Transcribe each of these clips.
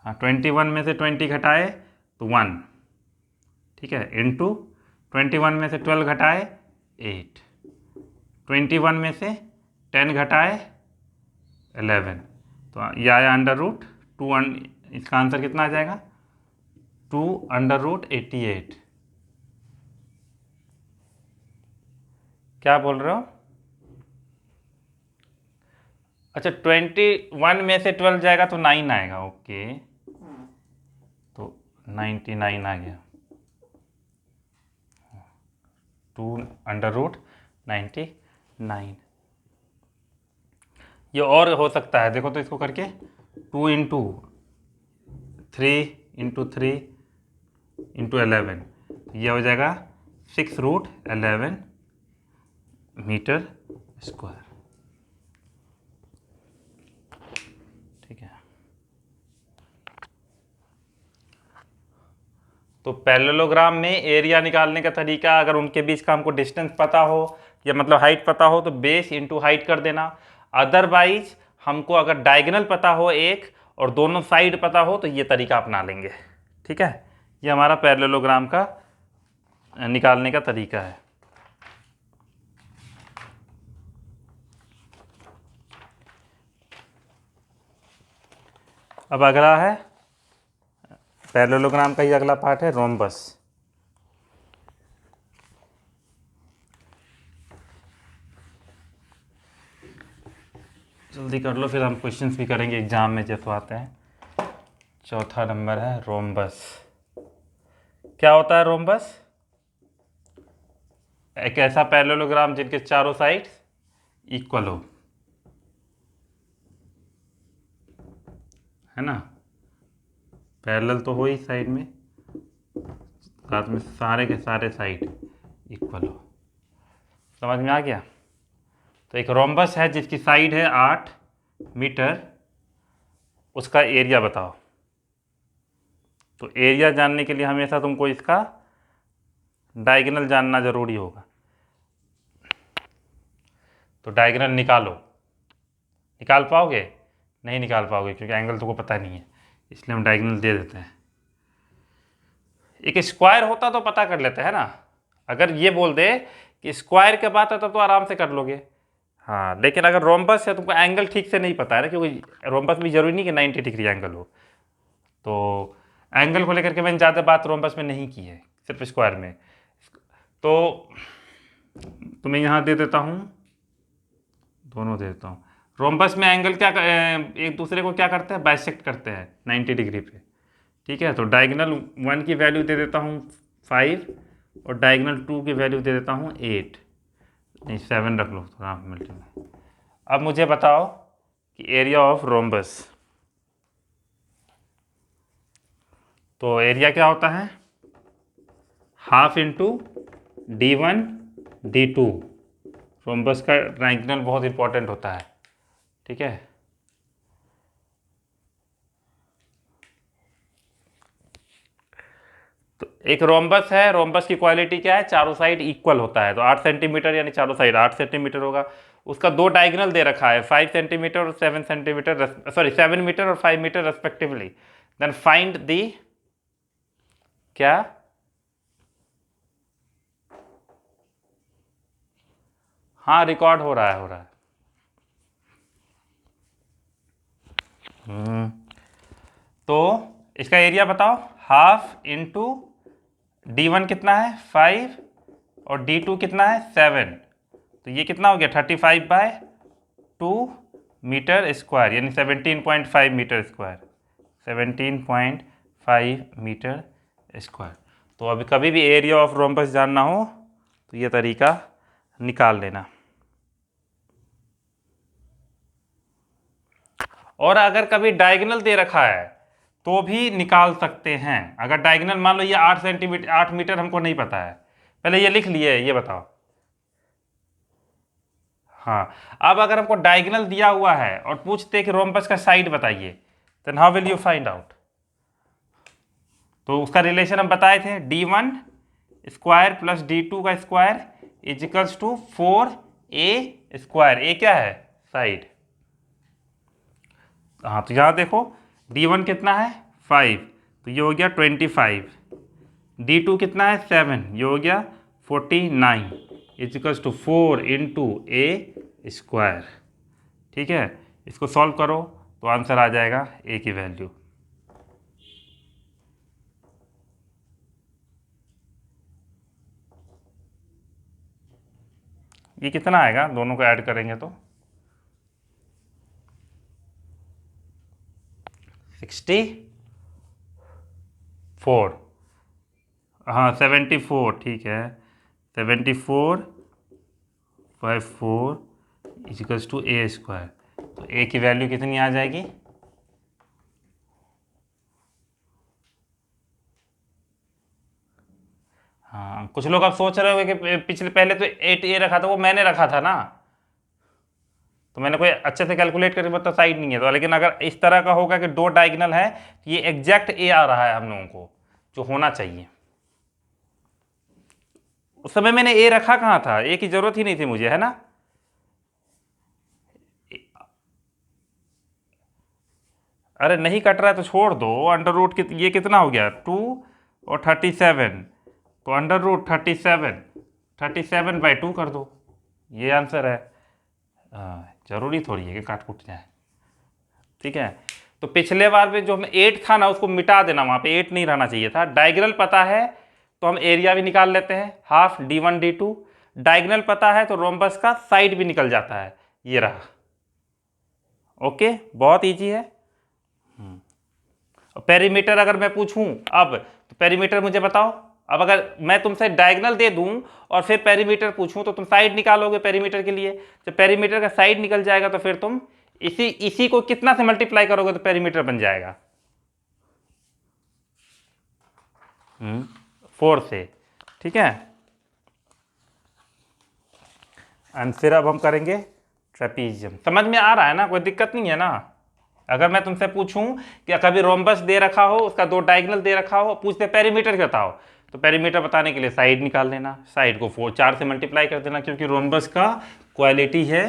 हाँ 21 में से 20 घटाए तो 1, ठीक है, इंटू 21 में से 12 घटाए 8, 21 में से 10 घटाए 11, तो यह आया अंडर रूट 2, इसका आंसर कितना आ जाएगा 2√88। क्या बोल रहे हो? अच्छा 21 में से 12 जाएगा तो 9 आएगा, ओके, तो 99 आ गया, 2√99। ये और हो सकता है, देखो तो इसको करके 2 इंटू 3 ये हो जाएगा 6√11 मीटर स्क्वायर, ठीक है। तो पैरेललोग्राम में एरिया निकालने का तरीका, अगर उनके बीच का हमको डिस्टेंस पता हो या मतलब हाइट पता हो तो बेस इंटू हाइट कर देना। अदरवाइज हमको अगर डायगोनल पता हो एक और दोनों साइड पता हो तो ये तरीका अपना लेंगे, ठीक है। ये हमारा पैरेललोग्राम का निकालने का तरीका है। अब अगला है पैरेललोग्राम का ही अगला पार्ट है रोम्बस। जल्दी कर लो फिर हम क्वेश्चंस भी करेंगे एग्जाम में जैसे आते हैं। चौथा नंबर है रोम्बस। क्या होता है रोम्बस? एक ऐसा पैरेललोग्राम जिनके चारों साइड्स इक्वल हो, है ना, पैरेलल तो हो ही साइड में, साथ में सारे के सारे साइड इक्वल हो। समझ में आ गया? तो एक रोम्बस है जिसकी साइड है 8 मीटर, उसका एरिया बताओ। तो एरिया जानने के लिए हमेशा तुमको इसका डायगोनल जानना जरूरी होगा। तो डायगोनल निकालो। निकाल पाओगे? नहीं निकाल पाओगे क्योंकि एंगल तुमको पता नहीं है, इसलिए हम डायगोनल दे देते हैं। एक स्क्वायर होता तो पता कर लेते हैं ना, अगर ये बोल दे कि स्क्वायर के बात आता तो आराम से कर लोगे। हाँ, लेकिन अगर रोम्बस है तुमको एंगल ठीक से नहीं पता है ना, क्योंकि रोम्बस भी जरूरी नहीं कि 90 डिग्री एंगल हो। तो एंगल को लेकर के मैंने ज़्यादा बात रोम्बस में नहीं की है, सिर्फ स्क्वायर में। तो तुम्हें यहाँ दे देता हूँ, दोनों दे देता हूँ। रोम्बस में एंगल क्या एक दूसरे को क्या करते हैं, बाइसेक्ट करते हैं 90 डिग्री पे, ठीक है। तो डायगोनल 1 की वैल्यू दे देता हूँ 5 और डायगोनल 2 की वैल्यू दे देता हूँ 8, नहीं 7 रख लो थोड़ा मल्टीप्लाई। अब मुझे बताओ कि एरिया ऑफ रोम्बस। तो एरिया क्या होता है, half into D1 D2। Rhombus का ट्रायंगल बहुत इंपॉर्टेंट होता है, ठीक है। तो एक रोम्बस है, रोम्बस की क्वालिटी क्या है, चारों साइड इक्वल होता है। तो 8 सेंटीमीटर यानी चारों साइड 8 सेंटीमीटर होगा। उसका दो डायगोनल दे रखा है 5 सेंटीमीटर और 7 सेंटीमीटर, सॉरी 7 मीटर और 5 meter respectively. Then find the क्या, हाँ रिकॉर्ड हो रहा है, तो इसका एरिया बताओ, हाफ इंटू D1 कितना है 5 और D2 कितना है 7, तो ये कितना हो गया 35/2 मीटर स्क्वायर यानी 17.5 मीटर स्क्वायर, 17.5 मीटर स्क्वायर। तो अभी कभी भी एरिया ऑफ रोम्बस जानना हो तो ये तरीका निकाल लेना। और अगर कभी डायगोनल दे रखा है तो भी निकाल सकते हैं। अगर डायगोनल मान लो ये 8 सेंटीमीटर 8 मीटर हमको नहीं पता है, पहले ये लिख लिए, ये बताओ। हाँ, अब अगर हमको डायगोनल दिया हुआ है और पूछते कि रोम्बस का साइड बताइए, then how will you find out? तो उसका रिलेशन हम बताए थे, D1 स्क्वायर प्लस D2 का square is equals to 4A square. A क्या है, साइड। हाँ, तो यहाँ देखो D1 कितना है 5, तो ये हो गया 25। D2 कितना है 7, ये हो गया 49 equals to 4 into A square. ठीक है, इसको सॉल्व करो तो आंसर आ जाएगा ए की वैल्यू। ये कितना आएगा दोनों को ऐड करेंगे तो 64, हाँ 74, ठीक है 74 by 4 equals to A square. तो ए की वैल्यू कितनी आ जाएगी, हाँ कुछ लोग अब सोच रहे होंगे कि पिछले पहले तो 8A रखा था, वो मैंने रखा था ना, तो मैंने कोई अच्छे से कैलकुलेट करके बता साइड नहीं है तो। लेकिन अगर इस तरह का होगा कि 2 डायगोनल है तो ये एग्जैक्ट ए आ रहा है हम लोगों को जो होना चाहिए। उस समय मैंने ए रखा कहाँ था, ए की जरूरत ही नहीं थी मुझे, है ना। अरे नहीं कट रहा है तो छोड़ दो, अंडर रूट ये कितना हो गया 2 और 37, तो अंडर रूट 37 बाई 2 कर दो, ये आंसर है। जरूरी थोड़ी है कि काट कुट जाए। ठीक है, तो पिछले बार में जो हमें 8 था ना उसको मिटा देना, वहाँ पे 8 नहीं रहना चाहिए था। डायगोनल पता है तो हम एरिया भी निकाल लेते हैं, हाफ D1 D2। डायगोनल पता है तो रोम्बस का साइड भी निकल जाता है, ये रहा। ओके, बहुत इजी है। पेरीमीटर अगर मैं पूछूं अब, तो पेरीमीटर मुझे बताओ। अब अगर मैं तुमसे डायगोनल दे दूं और फिर पेरीमीटर पूछूं तो तुम साइड निकालोगे पेरीमीटर के लिए। जब पेरीमीटर का साइड निकल जाएगा तो फिर तुम इसी को कितना से मल्टीप्लाई करोगे तो पेरीमीटर बन जाएगा 4 से। ठीक है, एंड फिर अब हम करेंगे ट्रेपीजियम। समझ में आ रहा है ना, कोई दिक्कत नहीं है ना। अगर मैं तुमसे पूछूं कि कभी रोम्बस दे रखा हो, उसका 2 डायगोनल दे रखा हो, पूछते पेरीमीटर बताओ, तो पेरीमीटर बताने के लिए साइड निकाल लेना, साइड को 4 से मल्टीप्लाई कर देना, क्योंकि रोम्बस का क्वालिटी है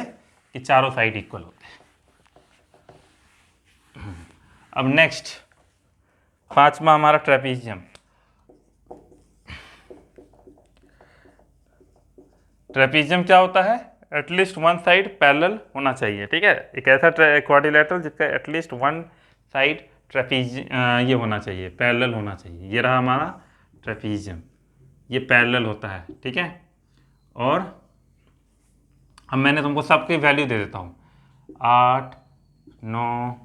कि चारों साइड इक्वल होते हैं। अब नेक्स्ट 5वां हमारा ट्रेपीजियम। ट्रेपीजियम क्या होता है, एटलीस्ट वन साइड पैरेलल होना चाहिए। ठीक है, एक ऐसा क्वाड्रिलेटरल जिसका एटलीस्ट वन साइड ये होना चाहिए, पैरेलल होना चाहिए। ये रहा हमारा ट्रेपीजियम, ये पैरेलल होता है। ठीक है, और अब मैंने तुमको सबकी वैल्यू दे देता हूँ, 8 9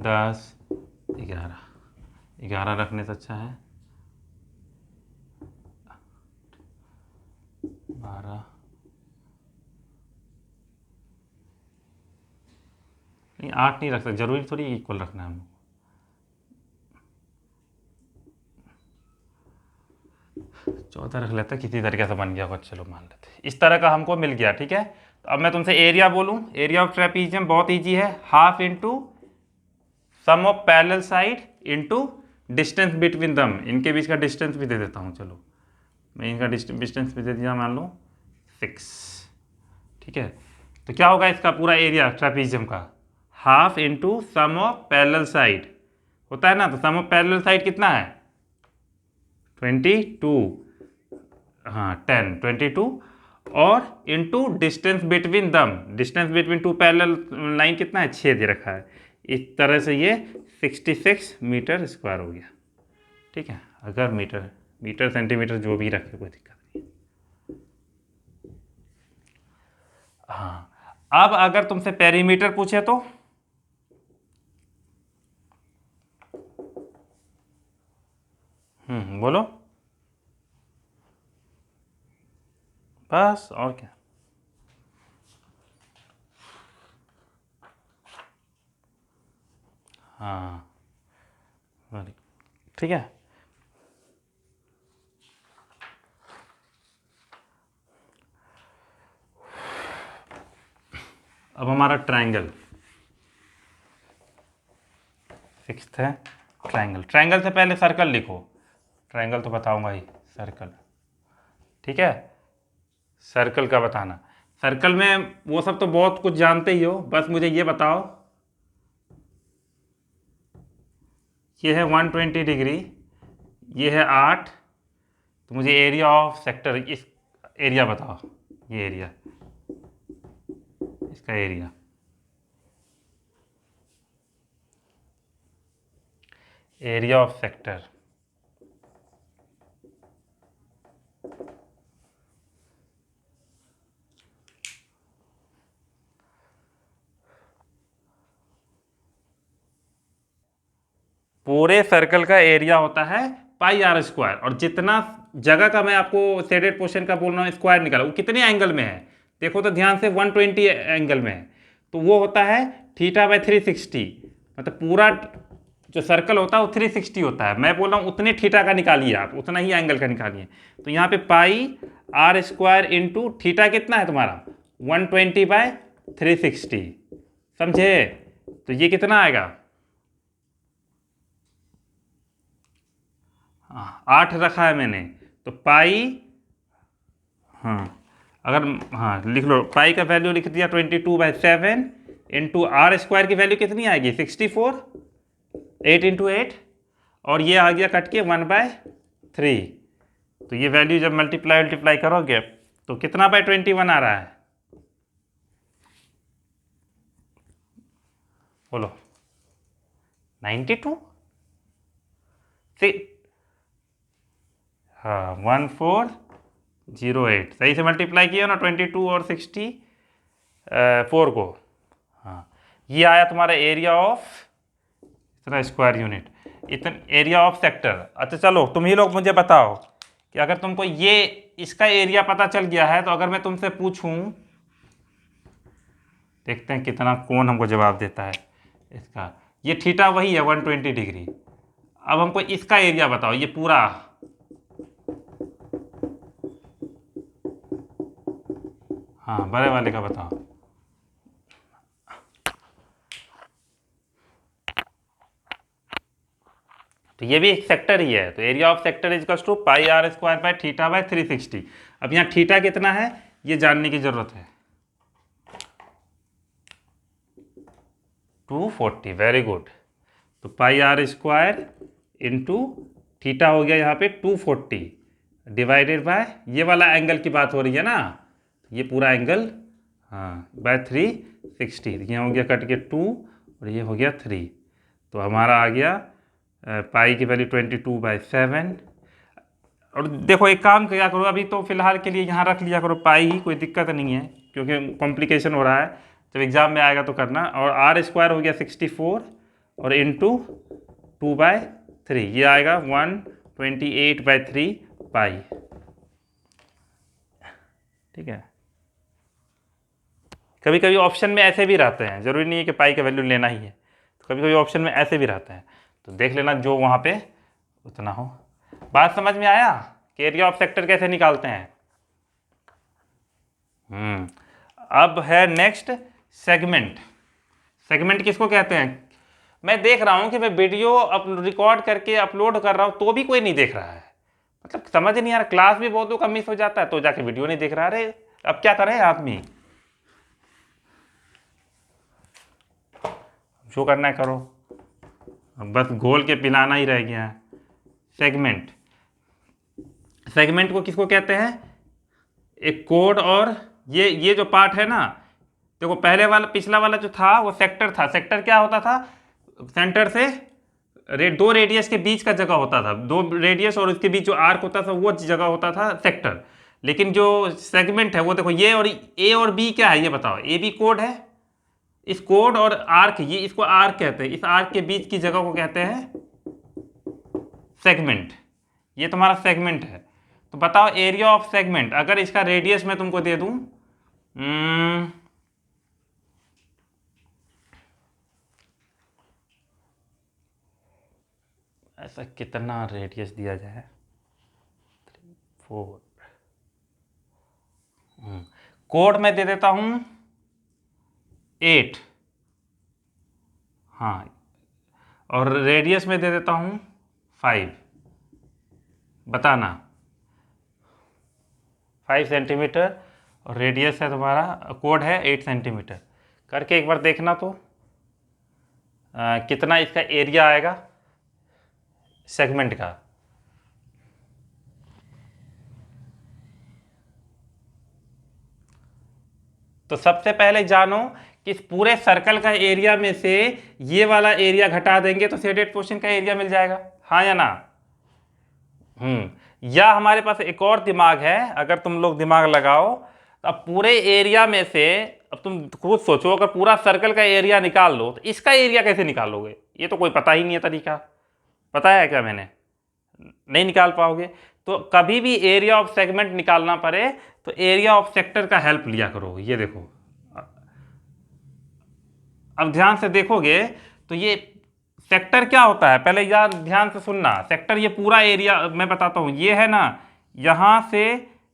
10 11 रखने से अच्छा है 12, नहीं 8 नहीं रख सकते, जरूरी थोड़ी इक्वल रखना है हम। 14 रख लेते, किसी तरीके से बन गया होगा, चलो मान लेते, इस तरह का हमको मिल गया। ठीक है, तो अब मैं तुमसे एरिया बोलूं, एरिया ऑफ ट्रेपीजियम बहुत इजी है, half into sum of parallel side into distance between them. इनके बीच का डिस्टेंस भी दे देता हूँ, चलो मैं इनका डिस्टेंस भी दे दिया, मान लो 6। ठीक है, तो क्या होगा इसका पूरा एरिया ट्रेपीजियम का, half into sum of parallel side होता है ना, तो सम ऑफ पैरेलल साइड कितना है 22, हाँ 10 22, और इंटू डिस्टेंस बिटवीन दम, डिस्टेंस बिटवीन 2 पैरेलल लाइन कितना है 6 दे रखा है। इस तरह से ये 66 मीटर स्क्वायर हो गया। ठीक है, अगर मीटर सेंटीमीटर जो भी रखे कोई दिक्कत नहीं। हाँ, अब अगर तुमसे पेरीमीटर पूछे तो बोलो, बस और क्या। हाँ ठीक है, अब हमारा ट्रायंगल 6th है। ट्रायंगल से पहले सर्कल लिखो, ट्रायंगल तो बताऊंगा ही, सर्कल। ठीक है, सर्कल का बताना, सर्कल में वो सब तो बहुत कुछ जानते ही हो, बस मुझे ये बताओ ये है 120 डिग्री, ये है 8, तो मुझे एरिया ऑफ सेक्टर, इस एरिया बताओ, ये एरिया, इसका एरिया। एरिया ऑफ सेक्टर, पूरे सर्कल का एरिया होता है पाई आर स्क्वायर, और जितना जगह का मैं आपको शेडेड पोर्शन का बोल रहा हूँ स्क्वायर निकाला, वो कितने एंगल में है देखो तो ध्यान से, 120 एंगल में है, तो वो होता है θ/360, मतलब पूरा जो सर्कल होता है वो 360 होता है। मैं बोल रहा हूँ उतने थीटा का निकालिए, आप उतना ही एंगल का निकालिए। तो यहाँ पे पाई आर स्क्वायर इंटू थीटा कितना है तुम्हारा 120/360, समझे? तो ये कितना आएगा, 8 रखा है मैंने, तो पाई, हाँ अगर, हाँ लिख लो, पाई का वैल्यू लिख दिया 22/7 इंटू आर स्क्वायर की वैल्यू कितनी आएगी 64, 8 इंटू 8, और ये आ गया कट के 1/3। तो ये वैल्यू जब मल्टीप्लाई करोगे तो कितना बाय 21 आ रहा है, बोलो 92, हाँ 1408, सही से मल्टीप्लाई किया ना 22 और 64 को। हाँ ये आया तुम्हारा एरिया ऑफ इतना स्क्वायर यूनिट, इतना एरिया ऑफ सेक्टर। अच्छा चलो तुम ही लोग मुझे बताओ कि अगर तुमको ये इसका एरिया पता चल गया है, तो अगर मैं तुमसे पूछूं, देखते हैं कितना कौन हमको जवाब देता है इसका। ये थीटा वही है 120 डिग्री, अब हमको इसका एरिया बताओ, ये पूरा, हाँ बड़े वाले का बताओ। तो ये भी एक सेक्टर ही है, तो area of sector is equals to pi r square by θ/360। अब यहाँ थीटा कितना है ये जानने की जरूरत है, 240, वेरी गुड। तो पाई आर स्क्वायर इंटू थीटा हो गया यहाँ पे 240 डिवाइडेड बाय, ये वाला एंगल की बात हो रही है ना, ये पूरा एंगल, हाँ बाय 360, यहाँ हो गया कट के 2 और ये हो गया 3, तो हमारा आ गया पाई की वैल्यू 22/7। और देखो एक काम किया करो, अभी तो फिलहाल के लिए यहाँ रख लिया करो पाई ही, कोई दिक्कत नहीं है क्योंकि कॉम्प्लिकेशन हो रहा है, जब एग्ज़ाम में आएगा तो करना। और आर स्क्वायर हो गया 64 और इंटू 2/3, ये आएगा 128/3 पाई, ठीक है। कभी कभी ऑप्शन में ऐसे भी रहते हैं, ज़रूरी नहीं है कि पाई का वैल्यू लेना ही है, तो कभी कभी ऑप्शन में ऐसे भी रहते हैं, तो देख लेना जो वहाँ पे उतना हो। बात समझ में आया कि एरिया ऑफ सेक्टर कैसे निकालते हैं? अब है नेक्स्ट सेगमेंट। सेगमेंट किसको कहते हैं? मैं देख रहा हूँ कि मैं वीडियो रिकॉर्ड करके अपलोड कर रहा हूँ तो भी कोई नहीं देख रहा है, मतलब समझ नहीं आ रहा, क्लास भी बहुत का मिस हो जाता है तो जाके वीडियो नहीं देख रहा। अरे अब क्या करें आदमी, जो करना है करो, बस घोल के पिलाना ही रह गया है। सेगमेंट, सेगमेंट को किसको कहते हैं? एक कोड, और ये जो पार्ट है ना, देखो पहले वाला पिछला वाला जो था वो सेक्टर था। सेक्टर क्या होता था? सेंटर से दो रेडियस के बीच का जगह होता था, दो रेडियस और उसके बीच जो आर्क होता था वो जगह होता था सेक्टर। लेकिन जो सेगमेंट है वो देखो, ये और ए और बी क्या है ये बताओ? ए बी कोड है, इस कोड और आर्क, ये इसको आर्क कहते हैं, इस आर्क के बीच की जगह को कहते हैं सेगमेंट। ये तुम्हारा सेगमेंट है। तो बताओ एरिया ऑफ सेगमेंट, अगर इसका रेडियस मैं तुमको दे दूं, ऐसा कितना रेडियस दिया जाए, 3 4, कोड में दे देता हूं 8, हाँ, और रेडियस में दे देता हूं 5, बताना 5 सेंटीमीटर, और रेडियस है तुम्हारा, कोड है 8 सेंटीमीटर। करके एक बार देखना तो कितना इसका एरिया आएगा। सेगमेंट का। तो सबसे पहले जानो कि इस पूरे सर्कल का एरिया में से ये वाला एरिया घटा देंगे तो शेडेड पोर्शन का एरिया मिल जाएगा, हाँ या ना? या हमारे पास एक और दिमाग है, अगर तुम लोग दिमाग लगाओ तो अब पूरे एरिया में से, अब तुम खुद सोचो, अगर पूरा सर्कल का एरिया निकाल लो तो इसका एरिया कैसे निकालोगे? ये तो कोई पता ही नहीं है तरीका, पता है क्या मैंने? नहीं निकाल पाओगे। तो कभी भी एरिया ऑफ सेगमेंट निकालना पड़े तो एरिया ऑफ सेक्टर का हेल्प लिया करो। ये देखो, अब ध्यान से देखोगे तो ये सेक्टर क्या होता है, पहले यार ध्यान से सुनना। सेक्टर ये पूरा एरिया मैं बताता हूँ, ये है ना, यहाँ से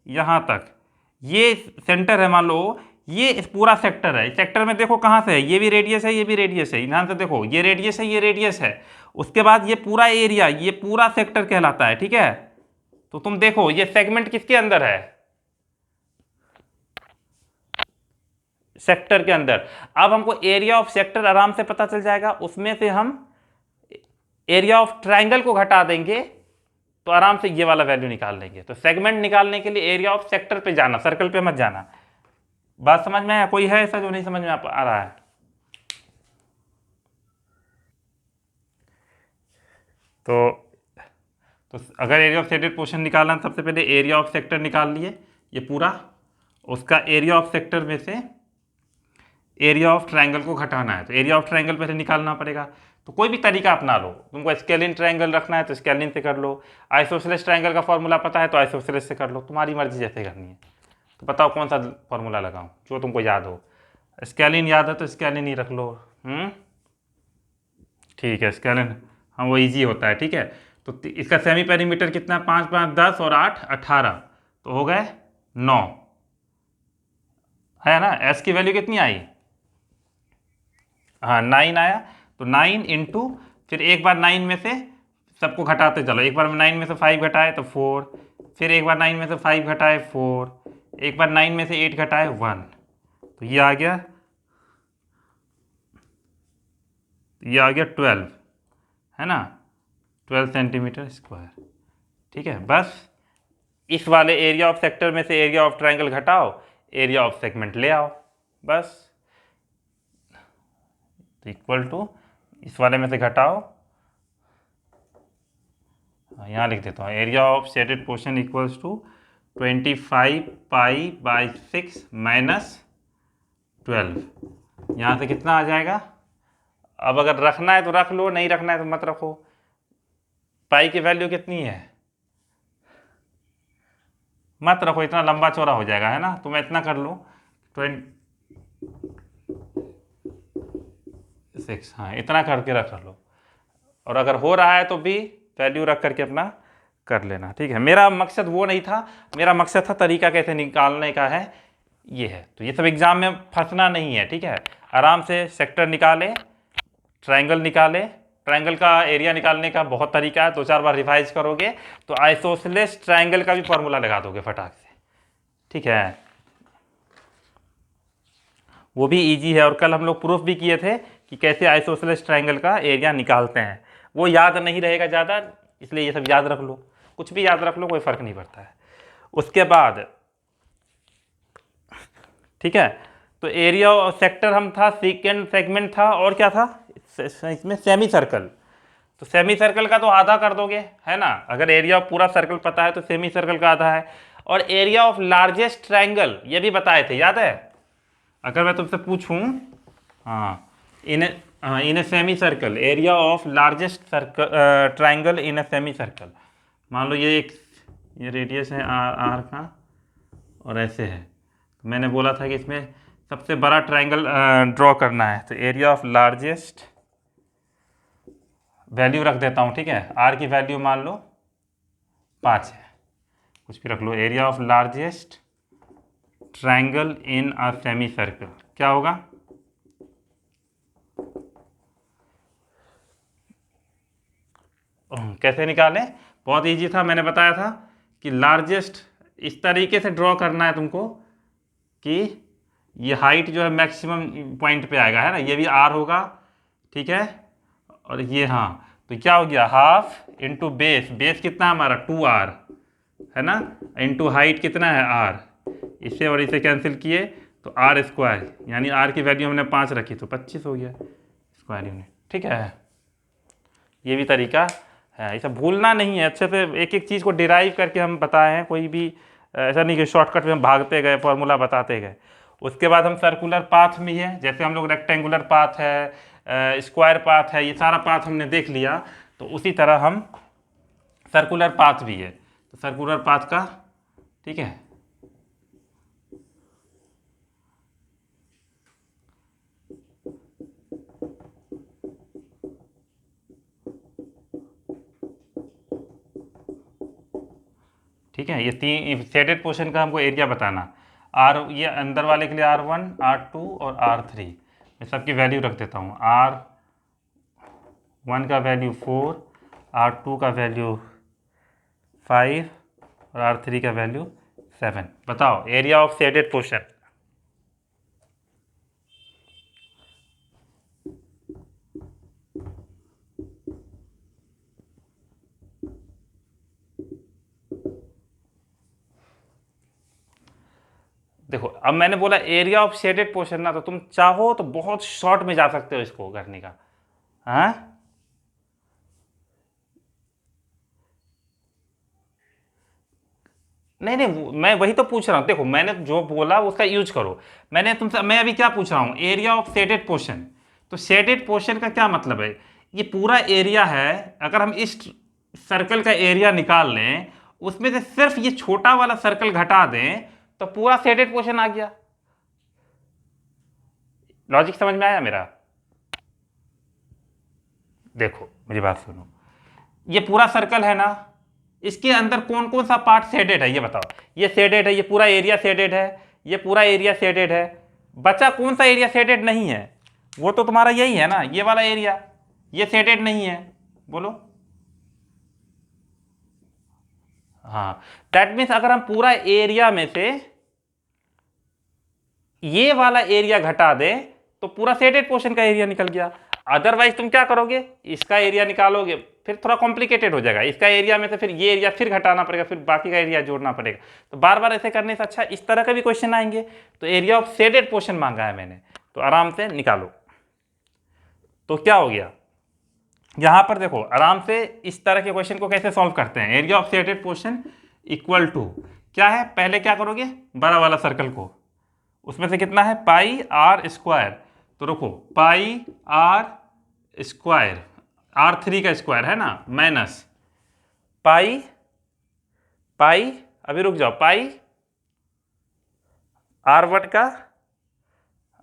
यहाँ तक ये सेंटर है, मान लो ये इस पूरा सेक्टर है। सेक्टर में देखो कहाँ से है, ये भी रेडियस है, ये भी रेडियस है, ध्यान से देखो, ये रेडियस है, ये रेडियस है। उसके बाद ये पूरा एरिया, ये पूरा सेक्टर कहलाता है, ठीक है? तो तुम देखो ये सेगमेंट किसके अंदर है, सेक्टर के अंदर। अब हमको एरिया ऑफ सेक्टर आराम से पता चल जाएगा, उसमें से हम एरिया ऑफ ट्राइंगल को घटा देंगे तो आराम से ये वाला वैल्यू निकाल लेंगे। तो सेगमेंट निकालने के लिए एरिया ऑफ सेक्टर पे जाना, सर्कल पे मत जाना। बात समझ में आया? कोई है ऐसा जो नहीं समझ में आ रहा है? तो अगर एरिया ऑफ शेडेड पोर्शन निकालना, सबसे पहले एरिया ऑफ सेक्टर निकाल लिए, ये पूरा, उसका एरिया ऑफ सेक्टर में से एरिया ऑफ ट्रायंगल को घटाना है, तो एरिया ऑफ ट्रायंगल पहले निकालना पड़ेगा। तो कोई भी तरीका अपना लो, तुमको स्केलिन ट्रायंगल रखना है तो स्केलिन से कर लो, आइसोसेलेस ट्रायंगल का फॉर्मूला पता है तो आइसोसेलेस से कर लो, तुम्हारी मर्जी जैसे करनी है। तो बताओ कौन सा फॉर्मूला लगाऊं जो तुमको याद हो। स्केलिन याद है तो स्केलिन ही रख लो। ठीक है, स्केलिन, हाँ वो ईजी होता है, ठीक है। तो इसका सेमी पेरीमीटर कितना है, 5 5 10 और 8 18, तो हो गए 9, है ना? एस की वैल्यू कितनी आई? हाँ 9 आया। तो 9 इंटू, फिर एक बार 9 में से सबको घटाते चलो, एक बार 9 में से 5 घटाए तो 4, फिर एक बार 9 में से 5 घटाए 4, एक बार 9 में से 8 घटाए 1, तो ये आ गया, 12, है ना, 12 सेंटीमीटर स्क्वायर। ठीक है, बस इस वाले एरिया ऑफ सेक्टर में से एरिया ऑफ ट्रायंगल घटाओ, एरिया ऑफ सेगमेंट ले आओ, बस। तो इक्वल टू इस वाले में से घटाओ, यहाँ लिख देता हूँ, area of shaded portion equals to 25 pi by 6 minus 12। यहाँ से कितना आ जाएगा? अब अगर रखना है तो रख लो, नहीं रखना है तो मत रखो। पाई की वैल्यू कितनी है? मत रखो, इतना लंबा चौड़ा हो जाएगा, है ना। तो मैं इतना कर लूँ 26, हाँ इतना करके रख लो। और अगर हो रहा है तो भी वैल्यू रख करके अपना कर लेना, ठीक है। मेरा मकसद वो नहीं था, मेरा मकसद था तरीका कैसे निकालने का है, ये है। तो ये सब एग्जाम में फंसना नहीं है, ठीक है। आराम से सेक्टर निकाले, ट्रायंगल निकाले, ट्रायंगल का एरिया निकालने का बहुत तरीका है, 2-4 बार रिवाइज करोगे तो आइसोसेलेस ट्रायंगल का भी फॉर्मूला लगा दोगे फटाक से, ठीक है। वो भी इजी है, और कल हम लोग प्रूफ भी किए थे कि कैसे आइसोसेलेस ट्रायंगल का एरिया निकालते हैं। वो याद नहीं रहेगा ज़्यादा, इसलिए ये सब याद रख लो, कुछ भी याद रख लो, कोई फ़र्क नहीं पड़ता है। उसके बाद ठीक है, तो एरिया और सेक्टर हम था, सेकेंड सेगमेंट था, और क्या था इसमें? Semi circle. तो सेमी सर्कल का तो आधा कर दोगे, है ना। अगर एरिया ऑफ पूरा सर्कल पता है तो सेमी सर्कल का आधा है। और एरिया ऑफ लार्जेस्ट ट्रायंगल ये भी बताए थे, याद है? अगर मैं तुमसे पूछूं, हाँ in a semicircle, area of largest circle triangle in a semicircle. मान लो ये रेडियस है आर का, और ऐसे है। तो मैंने बोला था कि इसमें सबसे बड़ा ट्रायंगल ड्रॉ करना है, तो एरिया ऑफ लार्जेस्ट, वैल्यू रख देता हूँ, ठीक है। आर की वैल्यू मान लो 5 है, कुछ भी रख लो। Area of largest triangle in a semicircle क्या होगा? कैसे निकालें? बहुत इजी था, मैंने बताया था कि लार्जेस्ट इस तरीके से ड्रॉ करना है तुमको कि ये हाइट जो है मैक्सिमम पॉइंट पे आएगा, है ना। ये भी आर होगा, ठीक है। और ये, हाँ, तो क्या हो गया, हाफ इंटू बेस, बेस कितना है हमारा 2r है ना, इंटू हाइट कितना है r, इसे और इसे कैंसिल किए तो r स्क्वायर, यानी r की वैल्यू हमने 5 रखी तो 25 हो गया स्क्वायर यूनिट। ठीक है, ये भी तरीका है, ऐसा भूलना नहीं है, अच्छे से एक एक चीज़ को डिराइव करके हम बताए हैं, कोई भी ऐसा नहीं कि शॉर्टकट में हम भागते गए फॉर्मूला बताते गए। उसके बाद हम सर्कुलर पाथ में है, जैसे हम लोग रेक्टेंगुलर पाथ है, स्क्वायर पाथ है, ये सारा पाथ हमने देख लिया, तो उसी तरह हम सर्कुलर पाथ भी है, तो सर्कुलर पाथ का, ठीक है, ठीक है, ये तीन शेडेड पोर्शन का हमको एरिया बताना, आर, ये अंदर वाले के लिए R1 R2 और R3, मैं सबकी वैल्यू रख देता हूँ, R1 का वैल्यू 4, R2 का वैल्यू 5 और R3 का वैल्यू 7। बताओ एरिया ऑफ शेडेड पोर्शन। देखो अब मैंने बोला एरिया ऑफ शेडेड पोर्शन ना, तो तुम चाहो तो बहुत शॉर्ट में जा सकते हो इसको करने का। हाँ, नहीं नहीं, मैं वही तो पूछ रहा हूँ, देखो मैंने जो बोला उसका यूज करो। मैंने तुमसे, मैं अभी क्या पूछ रहा हूँ, एरिया ऑफ शेडेड पोर्शन। तो शेडेड पोर्शन का क्या मतलब है, ये पूरा एरिया है, अगर हम इस सर्कल का एरिया निकाल लें, उसमें से सिर्फ ये छोटा वाला सर्कल घटा दें, तो पूरा शेडेड पोर्शन आ गया। लॉजिक समझ में आया मेरा? देखो मेरी बात सुनो, ये पूरा सर्कल है ना, इसके अंदर कौन कौन सा पार्ट शेडेड है ये बताओ। ये शेडेड है, ये पूरा एरिया शेडेड है, ये पूरा एरिया शेडेड है, बचा कौन सा एरिया शेडेड नहीं है? वो तो तुम्हारा यही है ना, ये वाला एरिया, ये शेडेड नहीं है, बोलो। हाँ, दैट मीन्स अगर हम पूरा एरिया में से ये वाला एरिया घटा दें तो पूरा शेडेड पोर्शन का एरिया निकल गया। अदरवाइज तुम क्या करोगे, इसका एरिया निकालोगे, फिर थोड़ा कॉम्प्लिकेटेड हो जाएगा, इसका एरिया में से फिर ये एरिया फिर घटाना पड़ेगा, फिर बाकी का एरिया जोड़ना पड़ेगा, तो बार बार ऐसे करने से अच्छा इस तरह का भी क्वेश्चन आएंगे। तो एरिया ऑफ शेडेड पोर्शन मांगा है मैंने, तो आराम से निकालो। तो क्या हो गया, यहां पर देखो आराम से इस तरह के क्वेश्चन को कैसे सॉल्व करते हैं। Area of shaded portion equal to क्या है, पहले क्या करोगे, बड़ा वाला सर्कल को, उसमें से कितना है पाई आर स्क्वायर, तो रुको पाई आर स्क्वायर, R3 का स्क्वायर है ना, माइनस पाई, पाई अभी रुक जाओ, पाई R1 का,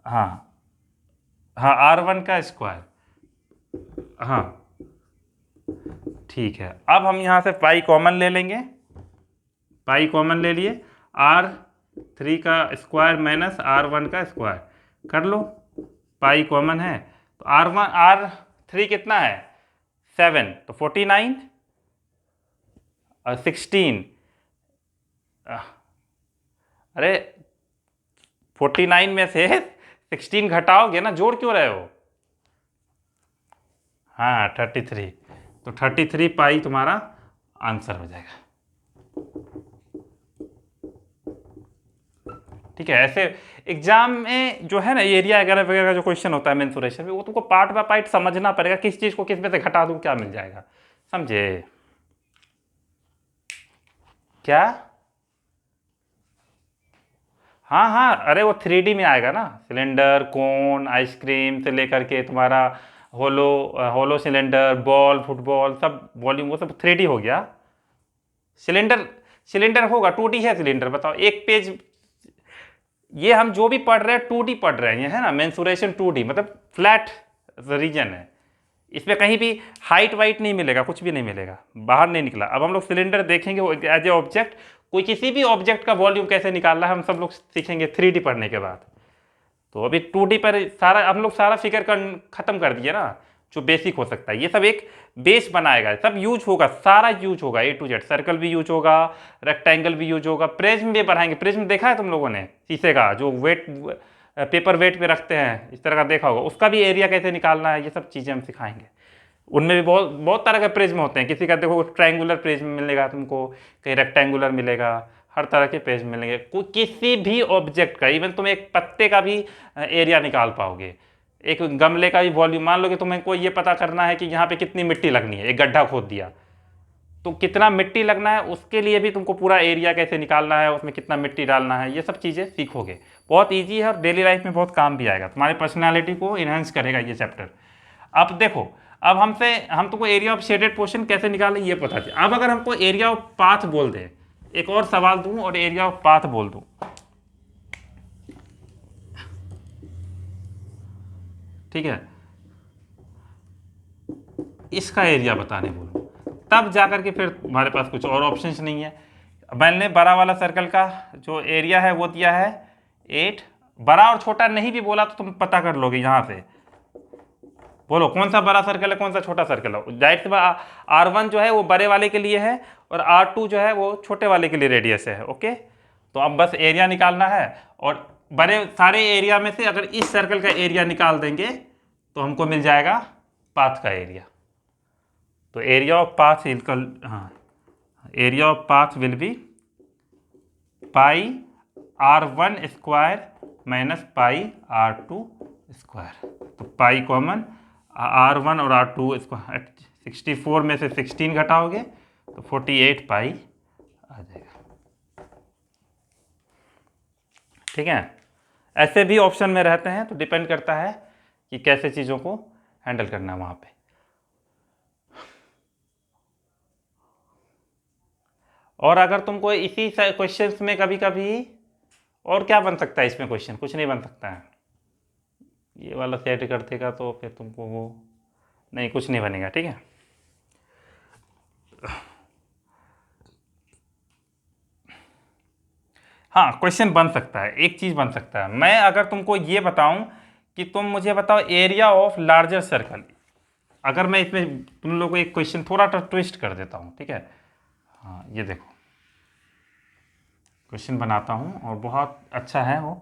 हाँ हाँ R1 का स्क्वायर, हाँ ठीक है। अब हम यहाँ से पाई कॉमन ले लेंगे, पाई कॉमन ले लिए, R3 का स्क्वायर माइनस R1 का स्क्वायर कर लो, पाई कॉमन है, तो R3 कितना है 7, तो 49 और 16, अरे 49 में से 16 घटाओगे ना, जोड़ क्यों रहे हो? हाँ 33, तो 33 पाई तुम्हारा आंसर हो जाएगा। ठीक है, ऐसे एग्जाम में जो है ना एरिया वगैरह वगैरह का जो क्वेश्चन होता है मेंसुरेशन में, वो तुमको पार्ट बाय पार्ट समझना पड़ेगा, किस चीज़ को किस में से घटा दूं क्या मिल जाएगा, समझे क्या? हाँ हाँ, अरे वो 3D में आएगा ना, सिलेंडर, कोन, आइसक्रीम से लेकर के तुम्हारा होलो, होलो सिलेंडर, बॉल, फुटबॉल, सब वॉल्यूम, वो सब 3D हो गया। सिलेंडर, सिलेंडर होगा 2D है सिलेंडर, बताओ एक पेज, ये हम जो भी पढ़ रहे हैं 2D पढ़ रहे हैं, ये है ना मेंसुरेशन 2D, मतलब फ्लैट रीजन है, इसमें कहीं भी हाइट वाइट नहीं मिलेगा, कुछ भी नहीं मिलेगा, बाहर नहीं निकला। अब हम लोग सिलेंडर देखेंगे एज ए ऑब्जेक्ट, कोई किसी भी ऑब्जेक्ट का वॉल्यूम कैसे निकालना है हम सब लोग सीखेंगे 3D पढ़ने के बाद। तो अभी 2D पर सारा हम लोग सारा फिगर खत्म कर दिए ना, जो बेसिक हो सकता है, ये सब एक बेस बनाएगा, सब यूज होगा, सारा यूज होगा A to Z, सर्कल भी यूज होगा, रेक्टेंगल भी यूज होगा, प्रिज्म भी बढ़ाएंगे, प्रिज्म देखा है तुम लोगों ने शीशे का, जो वेट पेपर वेट पे रखते हैं, इस तरह का देखा होगा, उसका भी एरिया कैसे निकालना है, ये सब चीज़ें हम सिखाएंगे। उनमें भी बहुत बहुत तरह के प्रिज्म होते हैं। किसी का देखो ट्रायंगुलर प्रिज्म मिलेगा तुमको, कहीं रेक्टेंगुलर मिलेगा, हर तरह के प्रिज्म मिलेंगे। किसी भी ऑब्जेक्ट का, इवन तुम एक पत्ते का भी एरिया निकाल पाओगे, एक गमले का भी वॉल्यूम। मान लो कि तुमको ये पता करना है कि यहाँ पे कितनी मिट्टी लगनी है, एक गड्ढा खोद दिया तो कितना मिट्टी लगना है, उसके लिए भी तुमको पूरा एरिया कैसे निकालना है, उसमें कितना मिट्टी डालना है, ये सब चीज़ें सीखोगे। बहुत ईजी है और डेली लाइफ में बहुत काम भी आएगा, तुम्हारी पर्सनालिटी को इन्हेंस करेगा ये चैप्टर। अब देखो, अब हम तुमको एरिया ऑफ शेडेड पोर्शन कैसे निकालें ये पता चले। अब अगर हमको एरिया ऑफ पाथ बोल दें, एक और सवाल दूं और एरिया ऑफ पाथ बोल दूं, ठीक है, इसका एरिया बताने बोलूं, तब जाकर के फिर हमारे पास कुछ और ऑप्शंस नहीं है। मैंने बड़ा वाला सर्कल का जो एरिया है वो दिया है 8। बड़ा और छोटा नहीं भी बोला तो तुम पता कर लोगे यहाँ से। बोलो कौन सा बड़ा सर्कल है, कौन सा छोटा सर्कल है। जाहिर सी बात R1 जो है वो बड़े वाले के लिए है और R2 जो है वो छोटे वाले के लिए रेडियस है। ओके, तो अब बस एरिया निकालना है और बड़े सारे एरिया में से अगर इस सर्कल का एरिया निकाल देंगे तो हमको मिल जाएगा पाथ का एरिया। तो एरिया ऑफ पाथ इक्वल, हाँ, area of path will be pi R1 square minus pi R2 square. तो पाई कॉमन, R1 और R2 स्क्वायर, 64 में से 16 घटाओगे तो 48 पाई आ जाएगा। ठीक है, ऐसे भी ऑप्शन में रहते हैं, तो डिपेंड करता है कि कैसे चीज़ों को हैंडल करना है वहाँ पे। और अगर तुमको इसी क्वेश्चंस में कभी कभी और क्या बन सकता है, इसमें क्वेश्चन कुछ नहीं बन सकता है। ये वाला सेट कर देगा तो फिर तुमको वो नहीं, कुछ नहीं बनेगा। ठीक है, हाँ क्वेश्चन बन सकता है, एक चीज़ बन सकता है। मैं अगर तुमको ये बताऊं कि तुम मुझे बताओ एरिया ऑफ लार्जर सर्कल, अगर मैं इसमें तुम लोगों को एक क्वेश्चन थोड़ा ट्विस्ट कर देता हूँ। ठीक है, हाँ ये देखो क्वेश्चन बनाता हूँ और बहुत अच्छा है वो,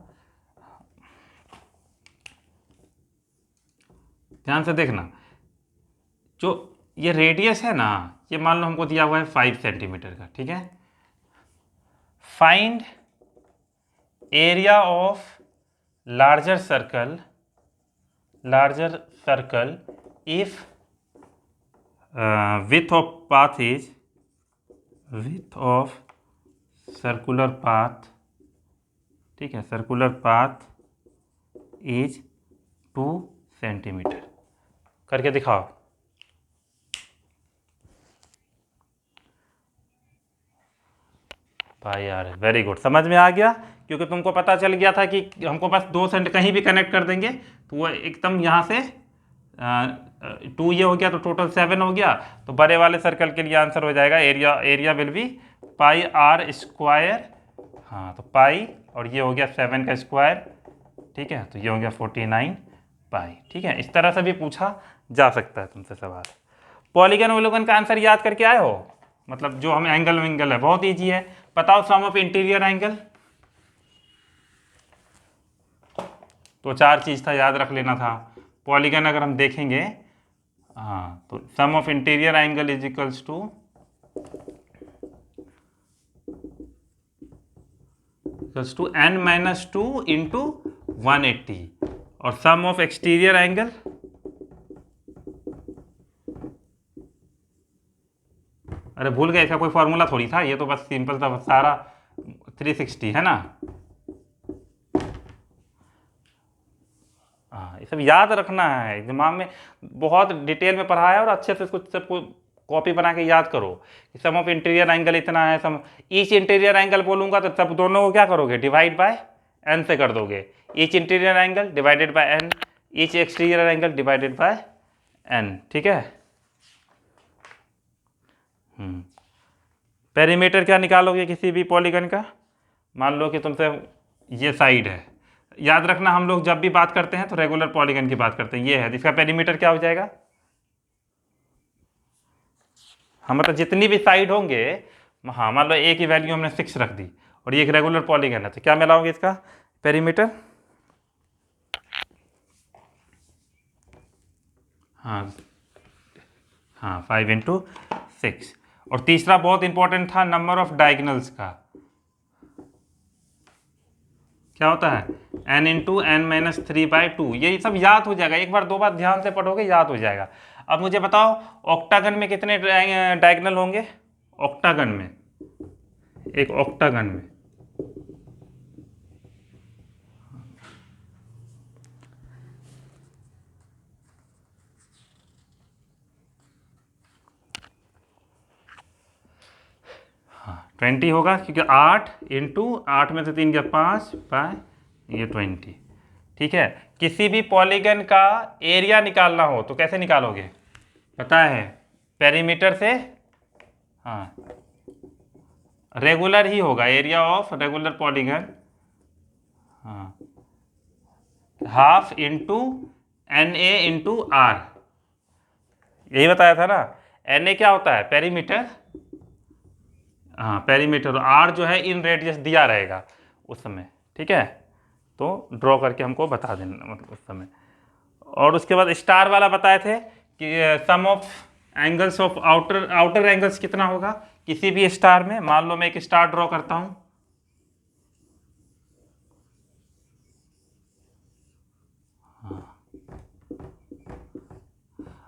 ध्यान से देखना। जो ये रेडियस है ना, ये मान लो हमको दिया हुआ है 5 सेंटीमीटर का। ठीक है, find area of larger circle if width of path is width of circular path, ठीक है, सर्कुलर पाथ इज 2 सेंटीमीटर। करके दिखाओ। भाई यार वेरी गुड, समझ में आ गया, क्योंकि तुमको पता चल गया था कि हमको बस 2 सेंट कहीं भी कनेक्ट कर देंगे तो वो एकदम यहाँ से 2 ये हो गया तो टोटल 7 हो गया। तो बड़े वाले सर्कल के लिए आंसर हो जाएगा area will be pi R square, हाँ तो पाई, और ये हो गया 7 का स्क्वायर। ठीक है, तो ये हो गया 49 पाई। ठीक है, इस तरह से भी पूछा जा सकता है तुमसे सवाल। पॉलीगन वोलोगन का आंसर याद करके आए हो, मतलब जो हमें एंगल विंगल है, बहुत ईजी है। बताओ सम ऑफ इंटीरियर एंगल, तो 4 चीज़ था, याद रख लेना था। पॉलीगन अगर हम देखेंगे, हाँ तो sum of interior angle is equals to n-2 into 180, और सम ऑफ एक्सटीरियर एंगल अरे भूल गए, इसका कोई फॉर्मूला थोड़ी था, ये तो बस सिंपल था सारा 360 है ना। हाँ ये सब याद रखना है, दिमाग में बहुत डिटेल में पढ़ा है और अच्छे से इसको सबको कॉपी बना के याद करो कि सम ऑफ इंटीरियर एंगल इतना है। सम ईच इंटीरियर एंगल बोलूँगा तो सब दोनों को क्या करोगे, डिवाइड बाय n से कर दोगे। Each interior angle divided by n, each exterior angle divided by n। ठीक है, पेरीमीटर क्या निकालोगे किसी भी पॉलीगन का, मान लो कि तुमसे ये साइड है, याद रखना हम लोग जब भी बात करते हैं तो रेगुलर पॉलीगन की बात करते हैं, ये है, इसका पेरीमीटर क्या हो जाएगा। हाँ मतलब जितनी भी साइड होंगे, हाँ मान लो ए की वैल्यू हमने 6 रख दी और ये एक रेगुलर पॉलीगन है, तो क्या मिलाओगे इसका पेरीमीटर, हाँ हाँ 5 × 6। और तीसरा बहुत इंपॉर्टेंट था, नंबर ऑफ डायगोनल्स का क्या होता है, n × n-3/2। ये सब याद हो जाएगा, एक बार दो बार ध्यान से पढ़ोगे याद हो जाएगा। अब मुझे बताओ ऑक्टागन में कितने डायगोनल होंगे, ऑक्टागन में, एक ऑक्टागन में हाँ 20 होगा, क्योंकि 8 × 8 में से 3 गया 5 बाय ये 20। ठीक है, किसी भी पॉलीगन का एरिया निकालना हो तो कैसे निकालोगे, पता है, पेरीमीटर से, हाँ रेगुलर ही होगा, एरिया ऑफ रेगुलर पॉलीगन, हाँ ½ × NA × R, यही बताया था ना। NA क्या होता है, पेरीमीटर, हाँ पेरीमीटर, R जो है इन रेडियस दिया रहेगा उस समय। ठीक है, तो ड्रॉ करके हमको बता देना मतलब उस समय। और उसके बाद स्टार वाला बताए थे कि sum of angles of outer angles कितना होगा किसी भी स्टार में। मान लो मैं एक स्टार ड्रॉ करता हूं,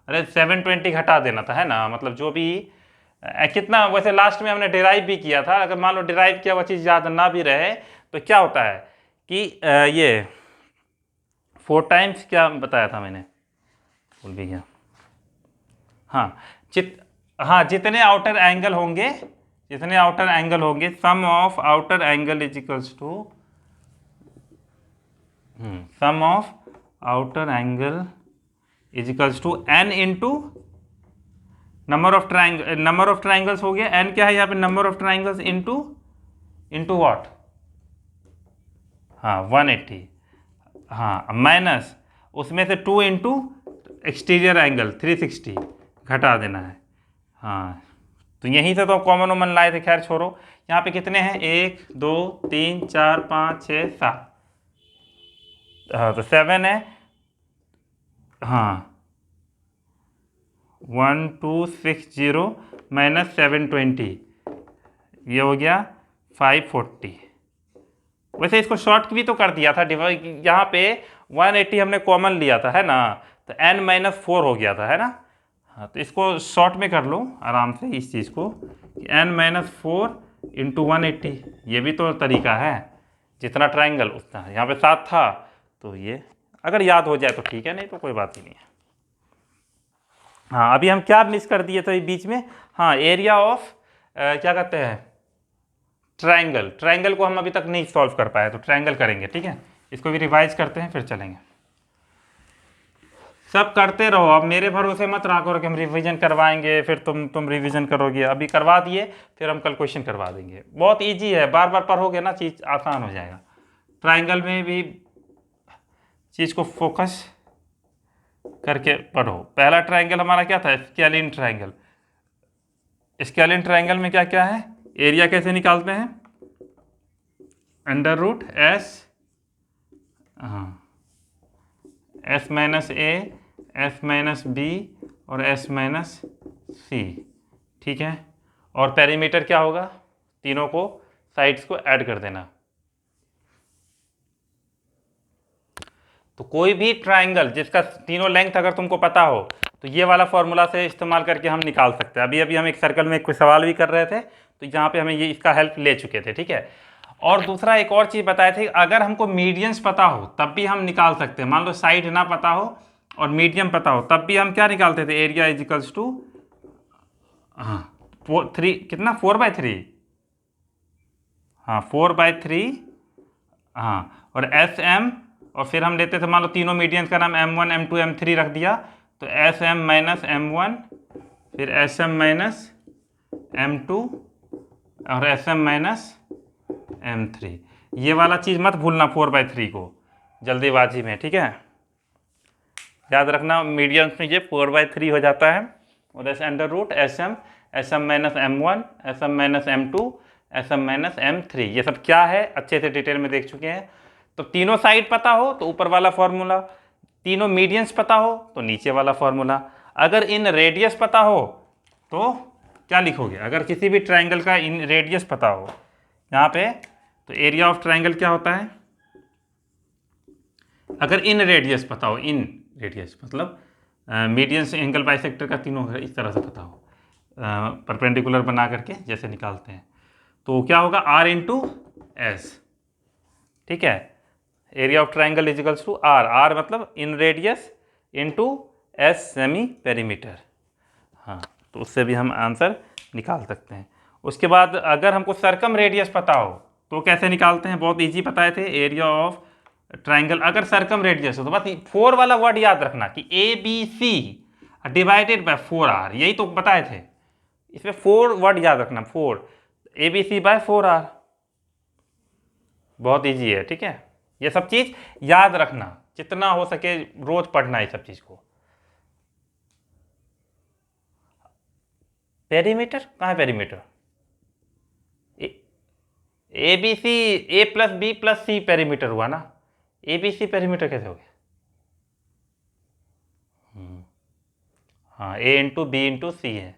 अरे 720 घटा देना था, है ना, मतलब जो भी कितना, वैसे लास्ट में हमने डिराइव भी किया था, अगर मान लो डिराइव किया वह चीज़ याद ना भी रहे तो क्या होता है कि ये 4 टाइम्स क्या बताया था मैंने, भूल भी गया, हाँ जितने आउटर एंगल होंगे, जितने आउटर एंगल होंगे, sum of outer angle is equals to sum of outer angle is equals to n into number of triangles हो गया, n क्या है यहाँ पे, number of triangles into what, हाँ 180, हाँ माइनस उसमें से 2 इंटू एक्सटीरियर एंगल 360 घटा देना है। हाँ तो यहीं से तो कॉमन वॉमन लाए थे, खैर छोड़ो। यहाँ पे कितने हैं, 1 2 3 4 5 6 7, हाँ तो 7 है, हाँ 1260 माइनस 720, ये हो गया 540। वैसे इसको शॉर्ट भी तो कर दिया था, यहाँ पे 180 हमने कॉमन लिया था, है ना, तो n-4 हो गया था, है ना। हाँ तो इसको शॉर्ट में कर लो आराम से इस चीज़ को, n-4 × 180, ये भी तो तरीका है, जितना ट्राइंगल उतना, यहाँ पे 7 था तो ये अगर याद हो जाए तो ठीक है, नहीं तो कोई बात ही नहीं है। हाँ अभी हम क्या मिस कर दिए थे बीच में, हाँ एरिया ऑफ क्या कहते हैं, ट्रायंगल को हम अभी तक नहीं सॉल्व कर पाए, तो ट्रायंगल करेंगे। ठीक है, इसको भी रिवाइज करते हैं फिर चलेंगे। सब करते रहो, अब मेरे भरोसे मत रहा करो कि हम रिवीजन करवाएंगे फिर तुम रिवीजन करोगे, अभी करवा दिए फिर हम कल क्वेश्चन करवा देंगे। बहुत इजी है, बार बार पढ़ोगे ना चीज़ आसान हो जाएगा। ट्रायंगल में भी चीज़ को फोकस करके पढ़ो। पहला ट्रायंगल हमारा क्या था, स्केलिन ट्रायंगल। स्केलिन ट्रायंगल में क्या क्या है, एरिया कैसे निकालते हैं, √S, हाँ S-A, S-B और S-C। ठीक है, और पेरीमीटर क्या होगा, तीनों को साइड्स को ऐड कर देना। तो कोई भी ट्रायंगल जिसका तीनों लेंथ अगर तुमको पता हो तो ये वाला फॉर्मूला से इस्तेमाल करके हम निकाल सकते हैं। अभी अभी हम एक सर्कल में कोई सवाल भी कर रहे थे तो यहाँ पे हमें ये इसका हेल्प ले चुके थे। ठीक है, और दूसरा एक और चीज़ बताए थे, अगर हमको मीडियंस पता हो तब भी हम निकाल सकते हैं। मान लो साइड ना पता हो और मीडियम पता हो तब भी हम क्या निकालते थे, एरिया इज इक्वल्स टू, हाँ 3 कितना 4/3, हाँ 4/3, हाँ और SM, और फिर हम लेते थे, मान लो तीनों मीडियंस का नाम M1 M2 M3 रख दिया तो SM - M1 फिर SM - M2 और SM - M3। ये वाला चीज़ मत भूलना 4/3 को जल्दीबाजी में। ठीक है, याद रखना मीडियंस में ये 4/3 हो जाता है, और ऐसे √SM SM - M1 SM - M2 SM - M3, ये सब क्या है अच्छे से डिटेल में देख चुके हैं। तो तीनों साइड पता हो तो ऊपर वाला फॉर्मूला, तीनों मीडियंस पता हो तो नीचे वाला फॉर्मूला। अगर इन रेडियस पता हो तो क्या लिखोगे, अगर किसी भी ट्राइंगल का इन रेडियस पता हो यहाँ पे, तो एरिया ऑफ ट्राइंगल क्या होता है, अगर इन रेडियस पता हो, इन रेडियस मतलब मीडियन से एंगल बाइसेक्टर का तीनों इस तरह से पता हो, परपेंडिकुलर बना करके जैसे निकालते हैं, तो क्या होगा R इंटू एस। ठीक है, area of triangle is equals to r, r मतलब inradius into S semiperimeter. हाँ, तो उससे भी हम आंसर निकाल सकते हैं। उसके बाद अगर हमको सर्कम रेडियस पता हो तो कैसे निकालते हैं, बहुत इजी बताए थे, एरिया ऑफ ट्राइंगल अगर सर्कम रेडियस हो तो बस 4 वाला वर्ड याद रखना कि ABC डिवाइडेड बाय 4R, यही तो बताए थे, इसमें 4 वर्ड याद रखना, 4 ABC बाय 4R, बहुत इजी है। ठीक है, ये सब चीज याद रखना, जितना हो सके रोज पढ़ना है सब चीज को। पेरीमीटर कहाँ है, perimeter ABC A plus B plus C perimeter हुआ ना, ABC पेरीमीटर कैसे हो गया, हाँ A इंटू बी इंटू सी है,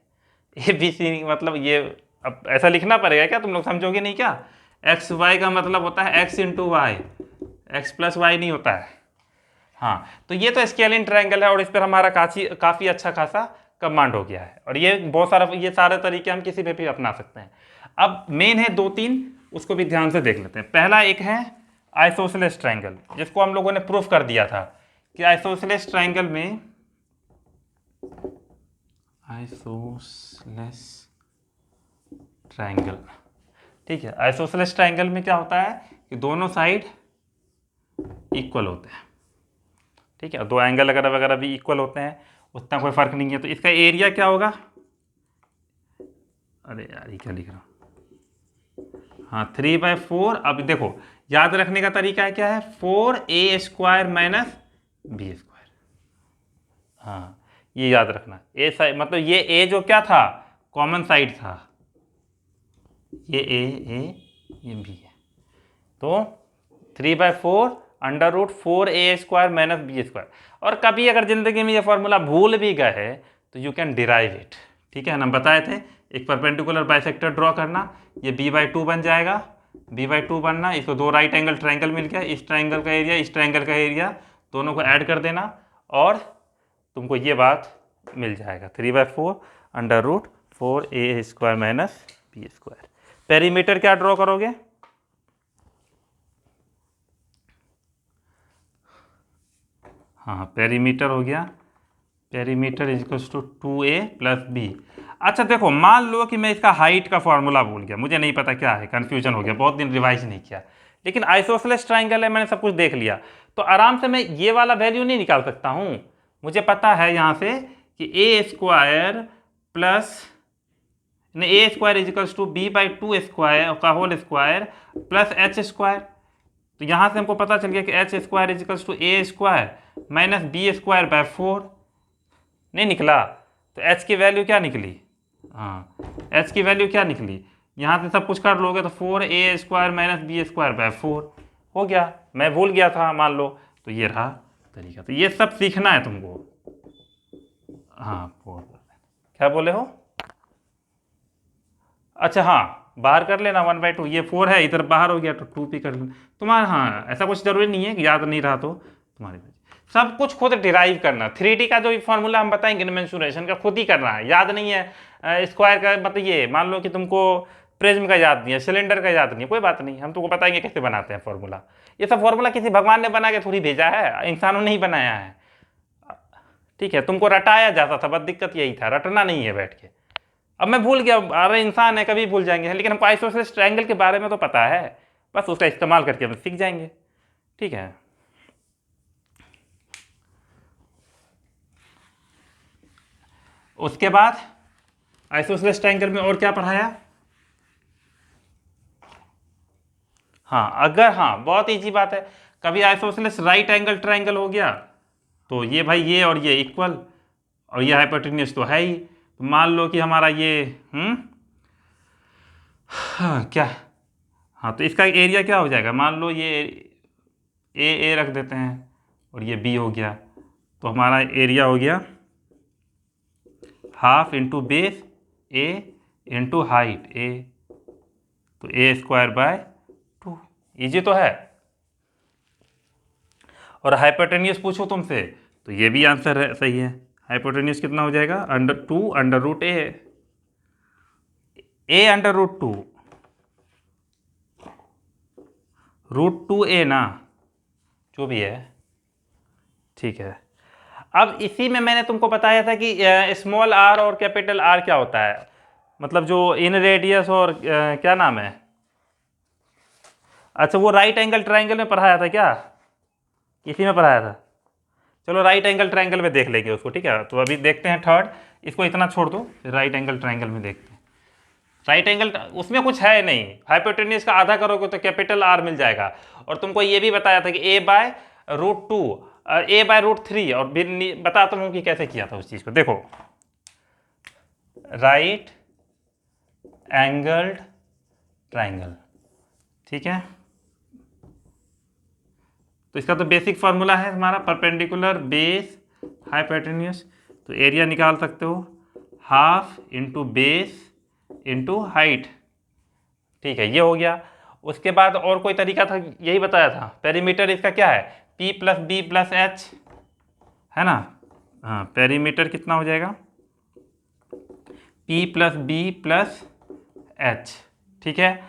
ABC मतलब ये अब ऐसा लिखना पड़ेगा क्या, तुम लोग समझोगे नहीं क्या, एक्स वाई का मतलब होता है x into Y, X plus Y नहीं होता है। हाँ, तो ये तो स्केलिन ट्रायंगल है और इस पर हमारा काफ़ी अच्छा खासा कमांड हो गया है, और ये बहुत सारा, ये सारे तरीके हम किसी पे भी अपना सकते हैं। अब मेन है 2-3, उसको भी ध्यान से देख लेते हैं। पहला एक है आइसोसेलेस ट्रायंगल, जिसको हम लोगों ने प्रूफ कर दिया था कि आइसोसेलेस ट्रायंगल में, आइसोसेलेस ट्रायंगल, ठीक है, आइसोसेलेस ट्रायंगल में क्या होता है कि दोनों साइड इक्वल होते हैं। ठीक है, दो एंगल वगैरह वगैरह भी इक्वल होते हैं, उतना कोई फर्क नहीं है। तो इसका एरिया क्या होगा, अरे यार ये क्या लिख रहा हूँ, हाँ 3/4। अब देखो याद रखने का तरीका है क्या है, 4a² माइनस b²। हाँ, ये याद रखना, ए साइड मतलब ये a जो क्या था, कॉमन साइड था, ये a ये b है, तो 3/4 √4a² माइनस b²। और कभी अगर जिंदगी में ये फॉर्मूला भूल भी गए तो यू कैन डिराइव इट। ठीक है, हम बताए थे एक परपेंडिकुलर बाइसेक्टर ड्रॉ करना, ये b/2 बन जाएगा, b/2 बनना, इसको दो राइट एंगल ट्रायंगल मिल गया, इस ट्रायंगल का एरिया इस ट्रायंगल का एरिया दोनों को ऐड कर देना और तुमको ये बात मिल जाएगा, 3/4 √4a² माइनस b²। पेरीमीटर क्या ड्रॉ करोगे, हाँ पेरीमीटर हो गया, perimeter equals to 2a plus b। अच्छा देखो, मान लो कि मैं इसका हाइट का फॉर्मूला भूल गया, मुझे नहीं पता क्या है, कन्फ्यूजन हो गया, बहुत दिन रिवाइज नहीं किया, लेकिन आइसोसेलेस ट्रायंगल है, मैंने सब कुछ देख लिया, तो आराम से मैं ये वाला वैल्यू नहीं निकाल सकता हूँ। मुझे पता है यहाँ से कि a² plus a² equals to b/2² का होल स्क्वायर प्लस h²। तो यहाँ से हमको पता चल गया कि h² equals to a² minus b²/4। नहीं निकला, तो h की वैल्यू क्या निकली, हाँ h की वैल्यू क्या निकली, यहाँ से सब कुछ कर लोगे तो 4a² माइनस b²/4 हो गया। मैं भूल गया था मान लो, तो ये रहा तरीका। तो ये सब सीखना है तुमको। हाँ 4, क्या बोले हो, अच्छा हाँ बाहर कर लेना 1/2, ये 4 है इधर बाहर हो गया तो 2 पे कर लेना तुम्हारा। हाँ ऐसा कुछ जरूरी नहीं है कि याद नहीं रहा तो तुम्हारी सब कुछ खुद डिराइव करना। 3D का जो फॉर्मूला हम बताएंगे ना मेंसुरेशन का, खुद ही करना है, याद नहीं है। स्क्वायर का मतलब ये मान लो कि तुमको प्रिज्म का याद नहीं है, सिलेंडर का याद नहीं है, कोई बात नहीं, हम तुमको बताएंगे कैसे बनाते हैं फॉर्मूला। ये सब फॉर्मूला किसी भगवान ने बना के थोड़ी भेजा है, इंसानों ने ही बनाया है। ठीक है, तुमको रटाया जाता था, बस दिक्कत यही था, रटना नहीं है बैठ के। अब मैं भूल गया, अरे इंसान है कभी भूल जाएंगे, लेकिन हमको आइसोसेलेस ट्रायंगल के बारे में तो पता है, बस उसका इस्तेमाल करके हम सीख जाएंगे। ठीक है, उसके बाद आइसोसेलेस ट्रायंगल में और क्या पढ़ाया, हाँ अगर, हाँ बहुत ईजी बात है, कभी आइसोसेलेस राइट एंगल ट्रायंगल हो गया तो ये भाई ये और ये इक्वल, और ये हाइपोटेन्यूज तो है ही, तो मान लो कि हमारा ये हाँ क्या, हाँ तो इसका एरिया क्या हो जाएगा, मान लो ये ए रख देते हैं और ये बी हो गया, तो हमारा एरिया हो गया हाफ इंटू बेस ए इंटू हाइट ए, तो ए स्क्वायर बाय 2। ईजी तो है। और हाइपोटेन्यूस पूछो तुमसे तो ये भी आंसर है, सही है। हाइपोटेन्यूस कितना हो जाएगा, √2 under root A under √2 √2a ना, जो भी है, ठीक है। अब इसी में मैंने तुमको बताया था कि स्मॉल आर और कैपिटल आर क्या होता है, मतलब जो इन रेडियस और क्या नाम है, अच्छा वो राइट एंगल ट्राइंगल में पढ़ाया था क्या, इसी में पढ़ाया था। चलो राइट एंगल ट्राइंगल में देख लेंगे उसको, ठीक है। तो अभी देखते हैं थर्ड, इसको इतना छोड़ दो, फिर राइट एंगल ट्राइंगल में देखते हैं। राइट एंगल उसमें कुछ है नहीं, हाइपोटेन्यूस का आधा करोगे तो कैपिटल आर मिल जाएगा। और तुमको ये भी बताया था कि a/√2 a/√3, और भी बताता हूँ कि कैसे किया था उस चीज़ को। देखो राइट एंगल्ड ट्राइंगल, ठीक है। तो इसका तो बेसिक फार्मूला है हमारा, परपेंडिकुलर बेस हाइपोटेन्यूस, तो एरिया निकाल सकते हो half into base into height, ठीक है, ये हो गया। उसके बाद और कोई तरीका था, यही बताया था। पेरीमीटर इसका क्या है, P + B + H, है ना। हाँ, पेरीमीटर कितना हो जाएगा, P + B + H, ठीक है।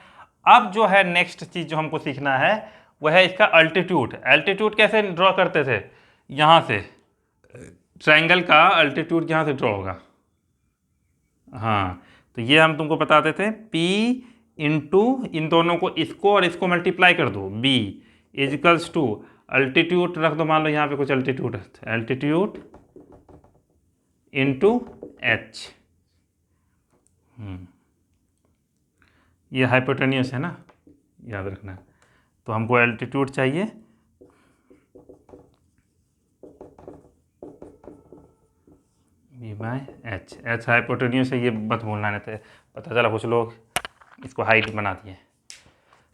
अब जो है नेक्स्ट चीज़ जो हमको सीखना है वह है इसका अल्टीट्यूड। अल्टीट्यूड कैसे ड्रॉ करते थे, यहाँ से ट्रायंगल का अल्टीट्यूड यहाँ से ड्रॉ होगा। हाँ, तो ये हम तुमको बताते थे, P इंटू इन दोनों को, इसको और इसको मल्टीप्लाई कर दो, B = अल्टीट्यूड रख दो, मान लो यहाँ पे कुछ अल्टीट्यूड है, अल्टीट्यूड इंटू H। ये हाइपोटेन्यूस है ना, याद रखना। तो हमको एल्टीट्यूड चाहिए, V/H। H हाइपोटेन्यूस है, ये मत भूलना, नहीं तो पता चला कुछ लोग इसको हाइट बना दिए,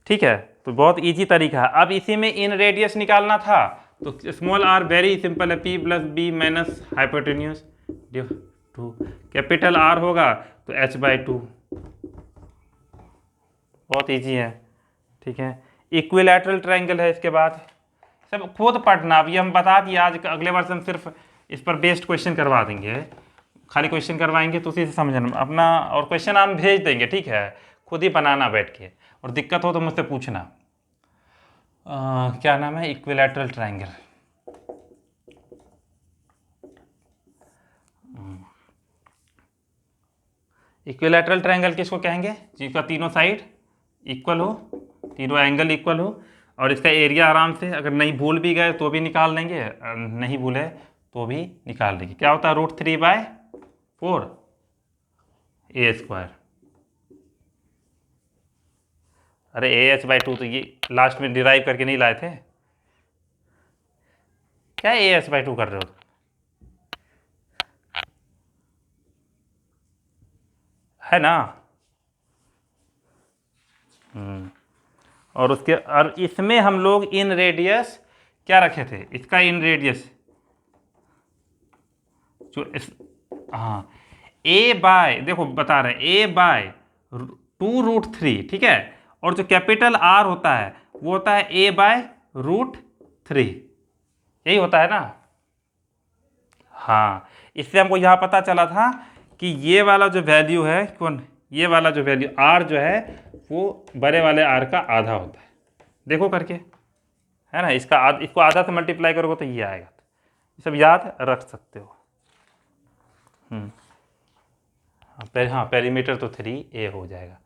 ठीक है। तो बहुत इजी तरीका है। अब इसी में इन रेडियस निकालना था, तो स्मॉल r वेरी सिंपल है, P + B - hypotenuse /2। Capital R होगा तो H/2, बहुत इजी है, ठीक है। इक्विलैटरल ट्रायंगल है, इसके बाद सब खुद पढ़ना। अभी हम बता दिए, आज अगले बार से हम सिर्फ इस पर बेस्ड क्वेश्चन करवा देंगे, खाली क्वेश्चन करवाएंगे, तो उसी से समझना अपना, और क्वेश्चन हम भेज देंगे, ठीक है। खुद ही बनाना बैठ के, और दिक्कत हो तो मुझसे पूछना। क्या नाम है, इक्विलैटरल ट्रायंगल। इक्विलैटरल ट्रायंगल किसको कहेंगे, जिसका तीनों साइड इक्वल हो, तीनों एंगल इक्वल हो, और इसका एरिया आराम से, अगर नहीं भूल भी गए तो भी निकाल लेंगे, नहीं भूले तो भी निकाल लेंगे। क्या होता है, √3/4 a²। अरे AH/2 तो ये लास्ट में डिराइव करके नहीं लाए थे, क्या AH/2 कर रहे हो, है ना। और उसके, और इसमें हम लोग इन रेडियस क्या रखे थे, इसका इन रेडियस जो हाँ, देखो बता रहे a/2√3, ठीक है। और जो कैपिटल R होता है वो होता है a/√3, यही होता है ना। हाँ, इससे हमको यहाँ पता चला था कि ये वाला जो वैल्यू है, कौन, ये वाला जो वैल्यू R जो है वो बड़े वाले R का आधा होता है, देखो करके, है ना। इसको आधा से मल्टीप्लाई करोगे तो ये आएगा, सब याद रख सकते हो। हाँ, पेरीमीटर तो 3a हो जाएगा।